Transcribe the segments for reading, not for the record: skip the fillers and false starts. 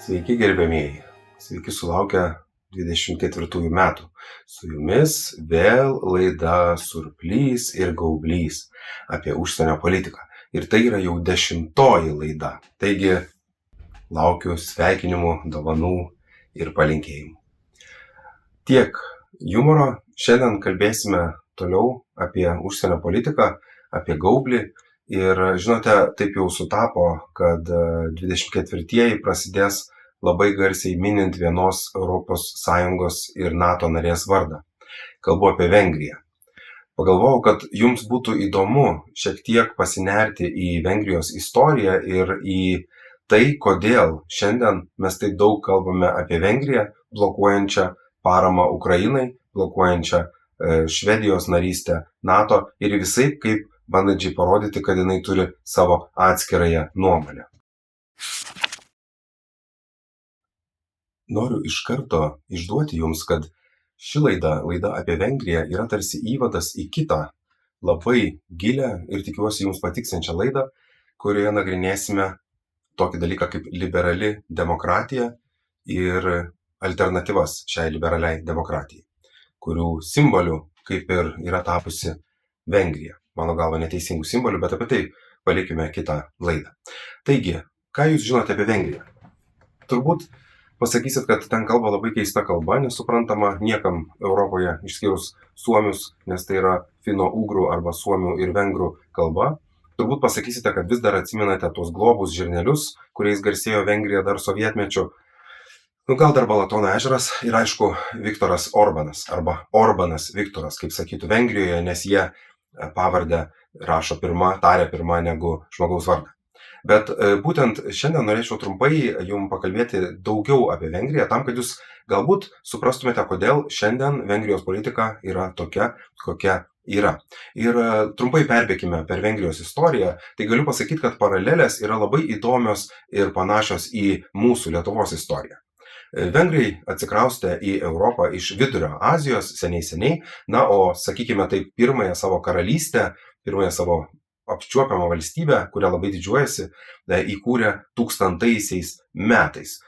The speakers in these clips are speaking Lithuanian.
Sveiki gerbiamieji, sveiki sulaukę 24 metų. Su jumis vėl laida Surplys ir Gaublys apie užsienio politiką. Ir tai yra jau 10. laida. Taigi laukiu sveikinimų, dovanų ir palinkėjimų. Tiek humoro. Šiandien kalbėsime toliau apie užsienio politiką, apie Gaublį. Ir žinote, taip jau sutapo, kad 24-ieji prasidės labai garsiai minint vienos ES ir NATO narės vardą. Kalbu apie Vengriją. Pagalvojau, kad jums būtų įdomu šiek tiek pasinerti į Vengrijos istoriją ir į tai, kodėl šiandien mes taip daug kalbame apie Vengriją, blokuojančią paramą Ukrainai, blokuojančią Švedijos narystę NATO ir visaip kaip bandančiai parodyti, kad jinai turi savo atskirąją nuomonę. Noriu iš karto išduoti jums, kad ši laida apie Vengriją yra tarsi įvadas į kitą labai gilią ir tikiuosi jums patiksinčią laidą, kurioje nagrinėsime tokį dalyką kaip liberali demokratija ir alternatyvas šiai liberaliai demokratijai, kurių simbolių kaip ir yra tapusi Vengrija. Mano galva neteisingų simbolių, bet apie tai palikime kitą laidą. Taigi, ką jūs žinote apie Vengriją? Turbūt pasakysit, kad ten kalba labai keista kalba, nesuprantama niekam Europoje išskyrus suomius, nes tai yra fino-ugrų arba suomių ir vengrų kalba. Turbūt pasakysite, kad vis dar atsimenate tuos globus žirnelius, kuriais garsėjo Vengrija dar sovietmečiu. Gal dar Balatono ežeras ir aišku Viktoras Orbanas arba Orbanas Viktoras, kaip sakytų Vengrijoje, nes jie pavardę rašo taria pirma negu žmogaus vardą. Bet būtent šiandien norėčiau trumpai jums pakalbėti daugiau apie Vengriją, tam, kad jūs galbūt suprastumėte, kodėl šiandien Vengrijos politika yra tokia, kokia yra. Ir trumpai perbėkime per Vengrijos istoriją, tai galiu pasakyti, kad paralelės yra labai įdomios ir panašios į mūsų Lietuvos istoriją. Vengrai atsikraustė į Europą iš Vidurio Azijos seniai, o sakykime taip, pirmąją savo karalystę, pirmąją savo apčiuopiamą valstybę, kurią labai didžiuojasi, įkūrė 1000 metais.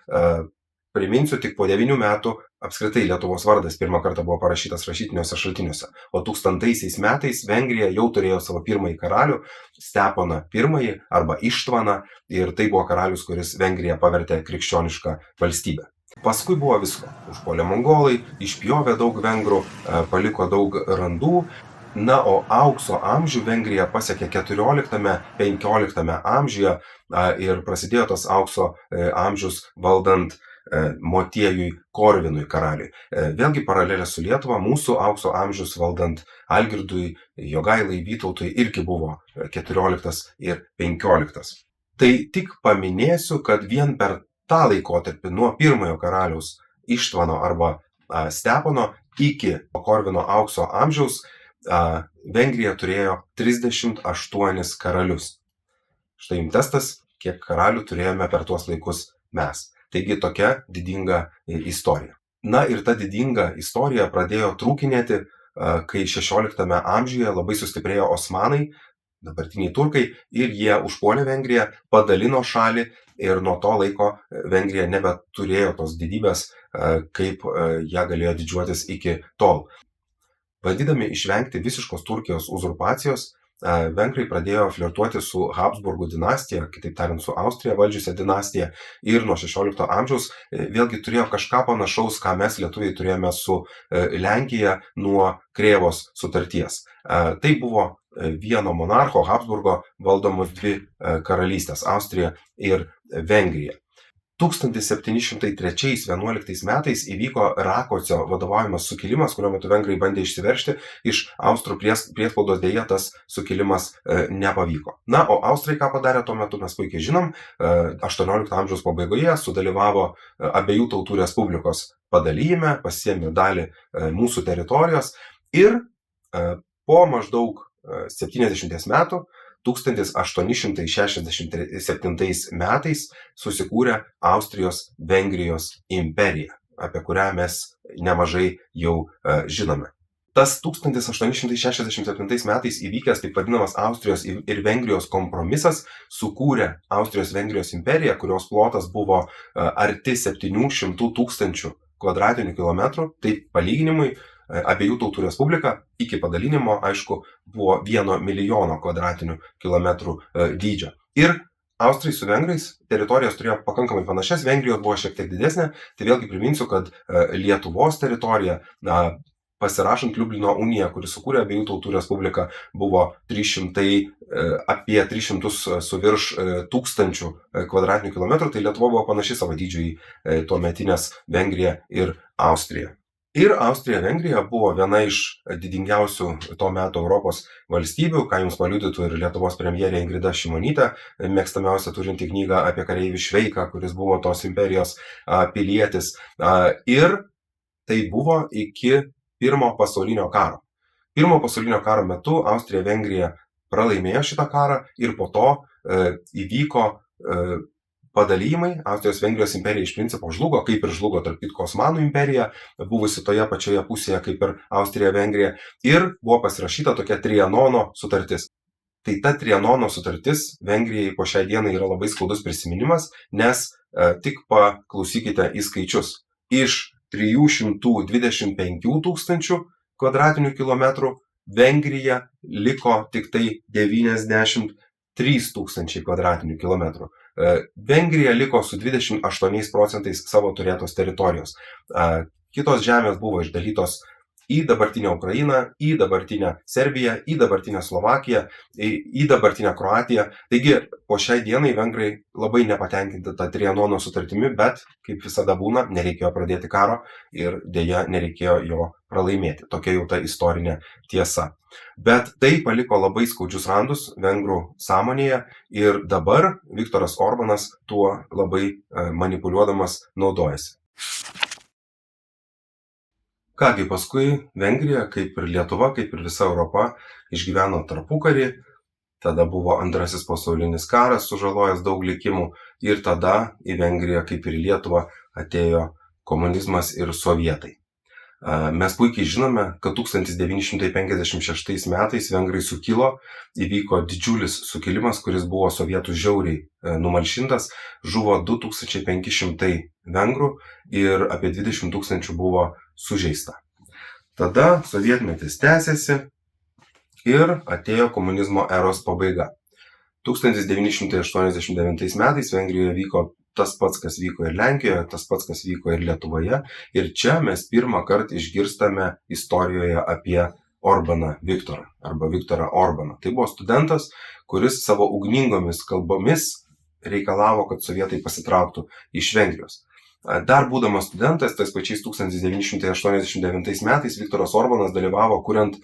Priminsiu, tik po 9 metų apskritai Lietuvos vardas pirmą kartą buvo parašytas rašytiniuose šaltiniuose, o 1000 metais Vengrija jau turėjo savo pirmąjį karalių, Steponą I arba Ištvaną, ir tai buvo karalius, kuris Vengriją pavertė krikščionišką valstybę. Paskui buvo visko. Užpuolė mongolai, išpjovė daug vengrų, paliko daug randų. O aukso amžių Vengrija pasiekė 14-15 amžiuje ir prasidėjo tas aukso amžius valdant Motiejui Korvinui karaliui. Vėlgi paralelė su Lietuva, mūsų aukso amžius valdant Algirdui, Jogailai, Vytautui irgi buvo 14 ir 15. Tai tik paminėsiu, kad vien per tą laikotarpį nuo pirmojo karaliaus Ištvano arba Stepono iki Korvino aukso amžiaus Vengrija turėjo 38 karalius. Štai jums testas, kiek karalių turėjome per tuos laikus mes. Taigi tokia didinga istorija. Ir ta didinga istorija pradėjo trūkinėti, kai 16 amžiuje labai sustiprėjo osmanai, dabartiniai turkai, ir jie užpuolė Vengriją, padalino šalį ir nuo to laiko Vengrija nebeturėjo tos didybės, kaip ją galėjo didžiuotis iki tol. Bandydami išvengti visiškos Turkijos uzurpacijos, Vengrai pradėjo flirtuoti su Habsburgų dinastija, kitaip tariant su Austrija valdžiusią dinastiją, ir nuo 16 amžiaus vėlgi turėjo kažką panašaus, ką mes lietuviai turėjome su Lenkija nuo Krėvos sutarties. Tai buvo vieno monarcho Habsburgo valdomos dvi karalystės, Austrija ir Vengrija. 1703-11 metais įvyko Rakocio vadovaujamas sukilimas, kurio metu Vengrai bandė išsiveržti iš Austrų priespaudos, dėja tas sukilimas nepavyko. O Austrai ką padarė tuo metu mes puikiai žinom, 18 amžiaus pabaigoje sudalyvavo abiejų tautų respublikos padalijime, pasiėmė dalį mūsų teritorijos ir po maždaug 70 metų 1867 metais susikūrė Austrijos-Vengrijos imperija, apie kurią mes nemažai jau žinome. Tas 1867 metais įvykęs taip vadinamas Austrijos ir Vengrijos kompromisas sukūrė Austrijos-Vengrijos imperiją, kurios plotas buvo arti 700 000 kvadratinių kilometrų. Tai palyginimui abiejų tautų respublika iki padalinimo, aišku, buvo 1 milijono kvadratinių kilometrų dydžio. Ir Austrai su vengrais teritorijos turėjo pakankamai panašias, Vengrijos buvo šiek tiek didesnė. Tai vėlgi priminsiu, kad Lietuvos teritorija, pasirašant Liublino uniją, kuri sukūrė abiejų tautų respubliką, buvo apie 300 su virš tūkstančių kvadratinių kilometrų. Tai Lietuva buvo panaši savo dydžiu į tuometinės Vengriją ir Austriją. Ir Austrija-Vengrija buvo viena iš didingiausių to meto Europos valstybių, ką jums paliudytų ir Lietuvos premjerė Ingrida Šimonytė, mėgstamiausia turinti knygą apie kareivį Šveiką, kuris buvo tos imperijos pilietis. Ir tai buvo iki Pirmo pasaulinio karo. Pirmo pasaulinio karo metu Austrija-Vengrija pralaimėjo šitą karą ir po to įvyko padalijimai. Austrijos-Vengrijos imperija iš principo žlugo, kaip ir žlugo tarp kitko Osmanų imperija, buvusi toje pačioje pusėje kaip ir Austrija-Vengrija, ir buvo pasirašyta tokia Trianono sutartis. Tai ta Trianono sutartis Vengrijai po šiai dienai yra labai skaudus prisiminimas, nes tik paklausykite į skaičius. Iš 325 000 kvadratinių kilometrų Vengrija liko tik tai 93 000 kvadratinių kilometrų. Vengrija liko su 28% savo turėtos teritorijos. Kitos žemės buvo išdalytos į dabartinę Ukrainą, į dabartinę Serbiją, į dabartinę Slovakiją, į dabartinę Kroatiją. Taigi, po šiai dienai vengrai labai nepatenkinti tą Trianono sutartimi, bet, kaip visada būna, nereikėjo pradėti karo ir dėja nereikėjo jo pralaimėti. Tokia jau ta istorinė tiesa. Bet tai paliko labai skaudžius randus vengrų sąmonėje ir dabar Viktoras Orbanas tuo labai manipuliuodamas naudojasi. Kągi, paskui Vengrija, kaip ir Lietuva, kaip ir visa Europa, išgyveno tarpukarį, tada buvo Antrasis pasaulinis karas, sužalojęs daug likimų, ir tada į Vengriją, kaip ir į Lietuvą, atėjo komunizmas ir sovietai. Mes puikiai žinome, kad 1956 metais vengrai sukilo, įvyko didžiulis sukilimas, kuris buvo sovietų žiauriai numalšintas, žuvo 2500 vengrų ir apie 20 000 buvo sužeista. Tada sovietmetis tęsėsi ir atėjo komunizmo eros pabaiga. 1989 metais Vengrijoje vyko tas pats, kas vyko ir Lenkijoje, tas pats, kas vyko ir Lietuvoje. Ir čia mes pirmą kartą išgirstame istorijoje apie Orbaną Viktorą arba Viktorą Orbaną. Tai buvo studentas, kuris savo ugningomis kalbomis reikalavo, kad sovietai pasitrauktų iš Vengrijos. Dar būdamas studentas, tais pačiais 1989 metais Viktoras Orbanas dalyvavo kuriant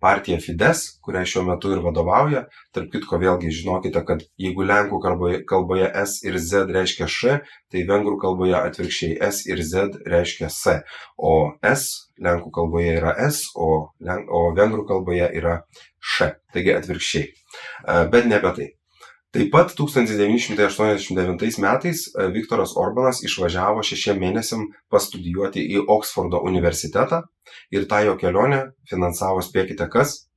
partiją Fides, kurią šiuo metu ir vadovauja. Tarp kitko, vėlgi žinokite, kad jeigu lenkų kalboje S ir Z reiškia Š, tai vengrų kalboje atvirkščiai S ir Z reiškia S. O S lenkų kalboje yra S, o vengrų kalboje yra Š. Taigi atvirkščiai. Bet ne apie tai. Taip pat 1989 metais Viktoras Orbanas išvažiavo 6 mėnesiam pastudijuoti į Oksfordo universitetą ir tą jo kelionę finansavo, spėkite kas,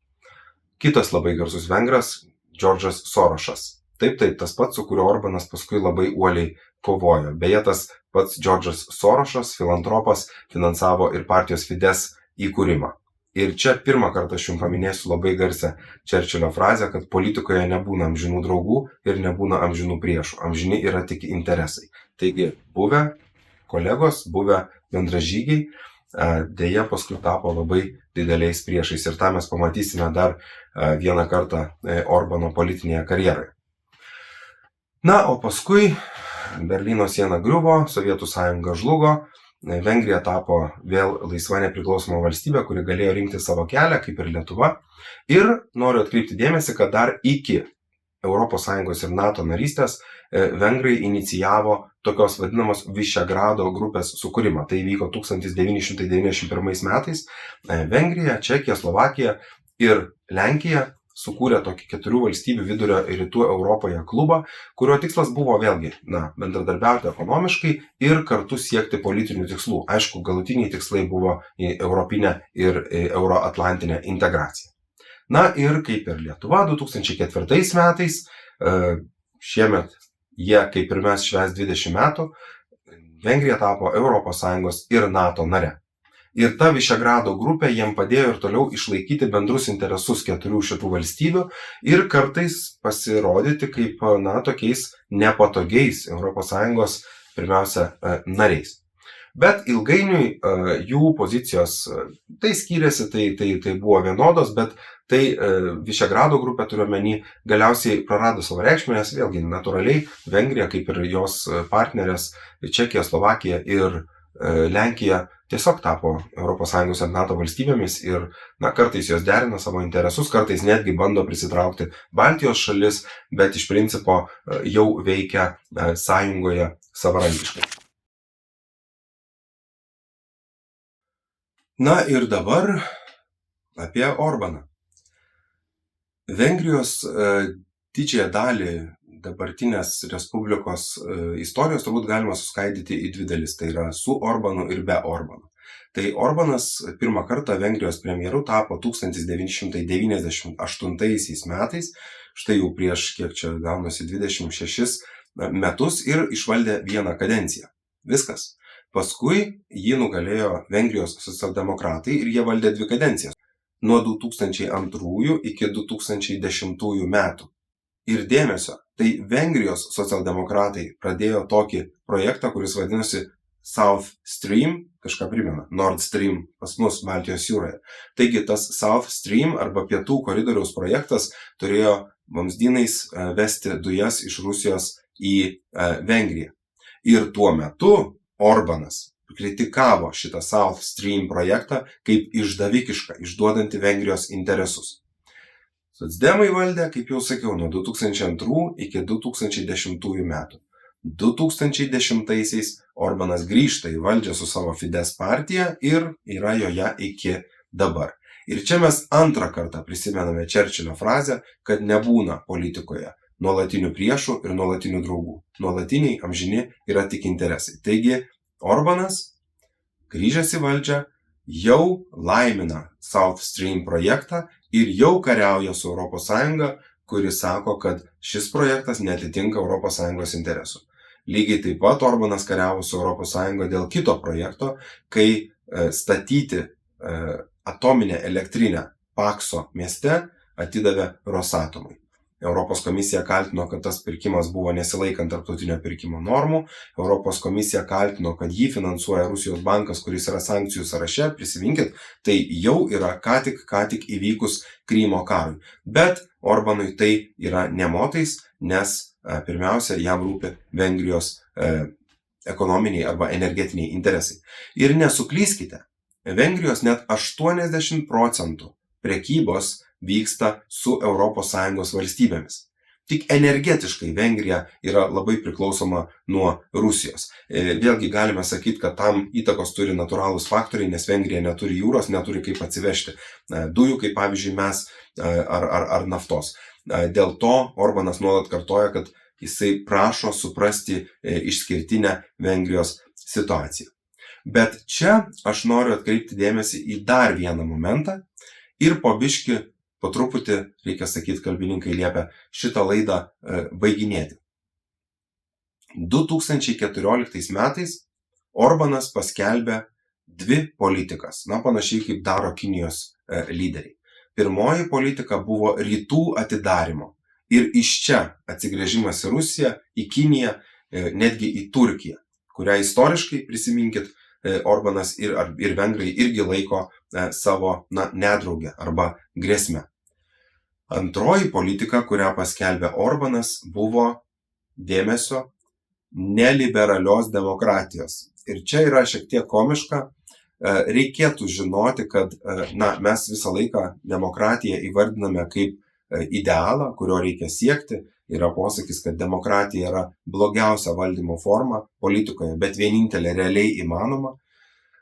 kitas labai garsus vengras, Džordžas Sorošas. Taip, tas pats, su kuriuo Orbanas paskui labai uoliai kovojo. Beje, tas pats Džordžas Sorošas, filantropas, finansavo ir partijos Fides įkūrimą. Ir čia pirmą kartą aš jums paminėsiu labai garsią Čerčilio frazę, kad politikoje nebūna amžinų draugų ir nebūna amžinų priešų. Amžini yra tik interesai. Taigi, buvę kolegos, buvę bendražygiai, dėja paskui tapo labai dideliais priešais. Ir tą mes pamatysime dar vieną kartą Orbano politinėje karjeroje. Na, o paskui Berlyno siena griuvo, Sovietų sąjunga žlugo, Vengrija tapo vėl laisva nepriklausoma valstybė, kuri galėjo rinkti savo kelią, kaip ir Lietuva. Ir noriu atkreipti dėmesį, kad dar iki ES ir NATO narystės vengrai inicijavo tokios vadinamos Višegrado grupės sukūrimą. Tai vyko 1991 metais. Vengrija, Čekija, Slovakija ir Lenkija sukūrė tokį 4 valstybių vidurio ir rytų Europoje klubą, kurio tikslas buvo vėlgi, bendradarbiauti ekonomiškai ir kartu siekti politinių tikslų. Aišku, galutiniai tikslai buvo į europinę ir euroatlantinę integraciją. Na ir kaip ir Lietuva 2004 metais, šiemet jie, kaip ir mes, švęs 20 metų, Vengrija tapo ES ir NATO nare. Ir ta Višegrado grupė jiem padėjo ir toliau išlaikyti bendrus interesus 4 šitų valstybių ir kartais pasirodyti kaip, tokiais nepatogiais ES pirmiausia nariais. Bet ilgainiui jų pozicijos tai skyrėsi, tai buvo vienodos, bet tai Višegrado grupė, turiuomenį, galiausiai prarado savo reikšmę, nes vėlgi natūraliai Vengrija, kaip ir jos partnerės Čekija, Slovakija ir Lenkija, tiesiog tapo ES ir NATO valstybėmis ir kartais jos derina savo interesus, kartais netgi bando prisitraukti Baltijos šalis, bet iš principo jau veikia sąjungoje savarankiškai. Na ir dabar apie Orbaną. Vengrijos didžiąją dalį dabartinės Respublikos istorijos turbūt galima suskaidyti į 2 dalis, tai yra su Orbanu ir be Orbano. Tai Orbanas pirmą kartą Vengrijos premjeru tapo 1998 metais, štai jau prieš, kiek čia gaunasi, 26 metus ir išvaldė 1 kadenciją. Viskas. Paskui jį nugalėjo Vengrijos socialdemokratai ir jie valdė 2 kadencijas. Nuo 2002 iki 2010 metų. Ir dėmesio, tai Vengrijos socialdemokratai pradėjo tokį projektą, kuris vadinasi South Stream, kažką primena, Nord Stream pas mus Baltijos jūroje. Taigi tas South Stream arba pietų koridoriaus projektas turėjo vamzdynais vesti dujas iš Rusijos į Vengriją. Ir tuo metu Orbanas kritikavo šitą South Stream projektą kaip išdavikišką, išduodantį Vengrijos interesus. Socdemai valdė, kaip jau sakiau, nuo 2002 iki 2010 metų. 2010-aisiais Orbanas grįžta į valdžią su savo Fidesz partija ir yra joje iki dabar. Ir čia mes antrą kartą prisimename Čerčilio frazę, kad nebūna politikoje nuolatinių priešų ir nuolatinių draugų. Nuolatiniai, amžini yra tik interesai. Taigi Orbanas, grįžęs į valdžią, jau laimina South Stream projektą ir jau kariauja su ES, kuris sako, kad šis projektas neatitinka ES interesų. Lygiai taip pat Orbanas kariavo su ES dėl kito projekto, kai statyti atominę elektrinę Pakso mieste atidavė Rosatomui. Europos komisija kaltino, kad tas pirkimas buvo nesilaikant tarptautinio pirkimo normų. Europos komisija kaltino, kad jį finansuoja Rusijos bankas, kuris yra sankcijų sąraše. Prisiminkit, tai jau yra ką tik įvykus Krymo karui. Bet Orbanui tai yra nemotais, nes pirmiausia, jam rūpi Vengrijos ekonominiai arba energetiniai interesai. Ir nesuklyskite, Vengrijos net 80% prekybos vyksta su ES valstybėmis. Tik energetiškai Vengrija yra labai priklausoma nuo Rusijos. Vėlgi galime sakyti, kad tam įtakos turi natūralūs faktoriai, nes Vengrija neturi jūros, neturi kaip atsivežti dujų, kaip pavyzdžiui mes, ar naftos. Dėl to Orbanas nuolat kartoja, kad jisai prašo suprasti išskirtinę Vengrijos situaciją. Bet čia aš noriu atkreipti dėmesį į dar vieną momentą ir po biškį, po truputį, reikia sakyti, kalbininkai liepia šitą laidą baiginėti. 2014 metais Orbanas paskelbė 2 politikas, panašiai kaip daro Kinijos lyderiai. Pirmoji politika buvo rytų atidarimo ir iš čia atsigręžimas į Rusiją, į Kiniją, netgi į Turkiją, kurią istoriškai, prisiminkit, Orbanas ir vengrai irgi laiko savo nedraugę arba grėsmę. Antroji politika, kurią paskelbė Orbanas, buvo dėmesio neliberalios demokratijos. Ir čia yra šiek tiek komiška. Reikėtų žinoti, kad mes visą laiką demokratiją įvardiname kaip idealą, kurio reikia siekti. Yra posakis, kad demokratija yra blogiausia valdymo forma politikoje, bet vienintelė realiai įmanoma.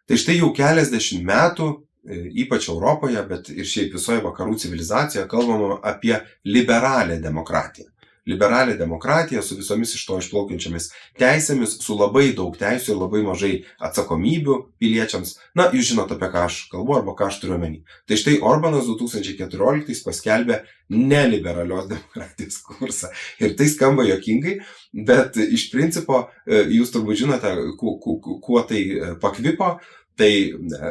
Tai štai jau keliasdešimt metų ypač Europoje, bet ir šiaip visoje vakarų civilizacijoje kalbama apie liberalią demokratiją. Liberalią demokratiją su visomis iš to išplaukiančiamis teisėmis, su labai daug teisių ir labai mažai atsakomybių piliečiams. Na, jūs žinote, apie ką aš kalbu arba ką aš turiu omeny. Tai štai Orbanas 2014 paskelbė neliberalios demokratijos kursą. Ir tai skamba juokingai, bet iš principo jūs turbūt žinote, kuo tai pakvipo. Tai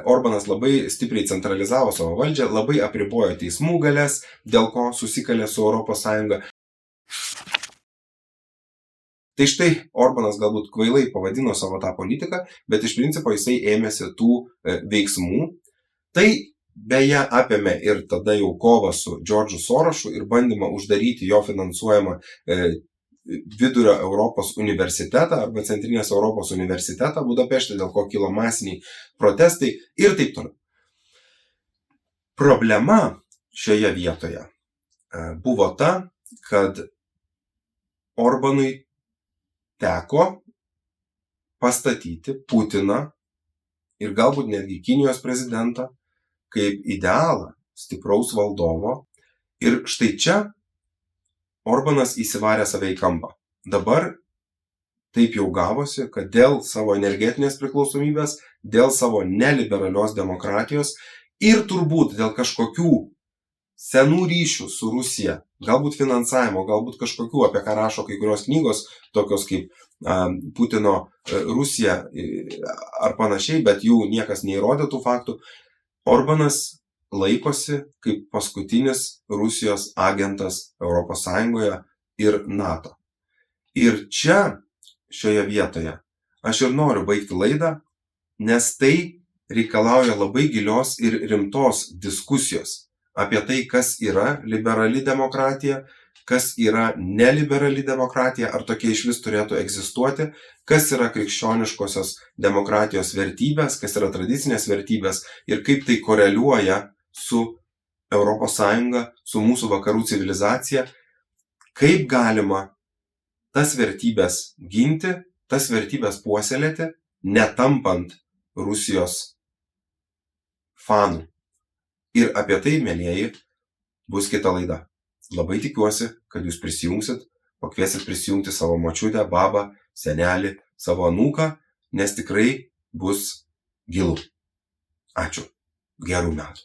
Orbanas labai stipriai centralizavo savo valdžią, labai apribojo teismų galias, dėl ko susikalė su ES. Tai štai Orbanas galbūt kvailai pavadino savo tą politiką, bet iš principo jisai ėmėsi tų veiksmų. Tai beje apėmė ir tada jau kovą su Džordžu Sorošu ir bandymą uždaryti jo finansuojamą Vidurio Europos universitetą arba Centrinės Europos universitetą Budapešte, dėl ko kilo masiniai protestai ir taip toliau. Problema šioje vietoje buvo ta, kad Orbanui teko pastatyti Putiną ir galbūt netgi Kinijos prezidentą kaip idealą stipraus valdovo. Ir štai čia Orbanas įsivarė save į kampą. Dabar taip jau gavosi, kad dėl savo energetinės priklausomybės, dėl savo neliberalios demokratijos ir turbūt dėl kažkokių senų ryšių su Rusija, galbūt finansavimo, galbūt kažkokių, apie ką rašo kai kurios knygos, tokios kaip Putino Rusija ar panašiai, bet jų niekas neįrodė tų faktų. Orbanas laikosi kaip paskutinis Rusijos agentas ES ir NATO. Ir čia, šioje vietoje, aš ir noriu baigti laidą, nes tai reikalauja labai gilios ir rimtos diskusijos apie tai, kas yra liberali demokratija, kas yra neliberali demokratija, ar tokie iš vis turėtų egzistuoti, kas yra krikščioniškosios demokratijos vertybės, kas yra tradicinės vertybės ir kaip tai koreliuoja su ES, su mūsų vakarų civilizacija, kaip galima tas vertybės ginti, tas vertybės puoselėti, netampant Rusijos fanų. Ir apie tai, mielieji, bus kita laida. Labai tikiuosi, kad jūs prisijungsit, pakviesit prisijungti savo močiutę, babą, senelį, savo anūką, nes tikrai bus gilu. Ačiū. Gerų metų.